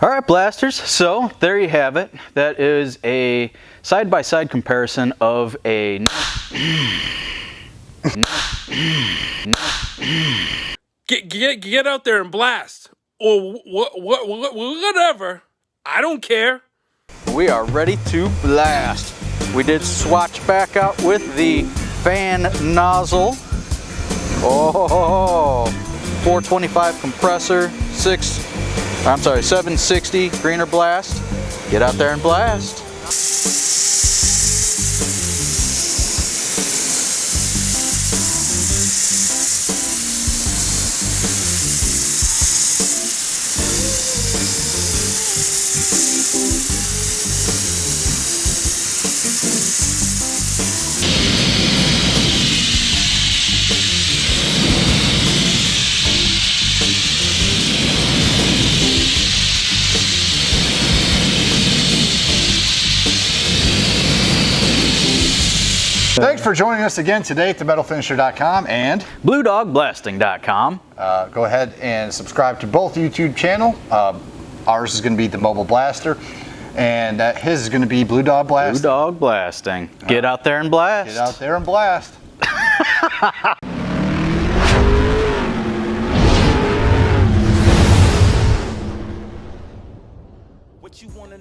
All right, blasters, so there you have it. That is a side-by-side comparison of a Get out there and blast, or whatever. I don't care. We are ready to blast. We did swatch back out with the Fan Nozzle. Oh, 425 compressor, 760 greener blast. Get out there and blast. Thanks for joining us again today at themetalfinisher.com and BlueDogBlasting.com. Go ahead and subscribe to both YouTube channel. Ours is going to be the Mobile Blaster, and his is going to be Blue Dog Blasting. Blue Dog Blasting. Get out there and blast. Get out there and blast.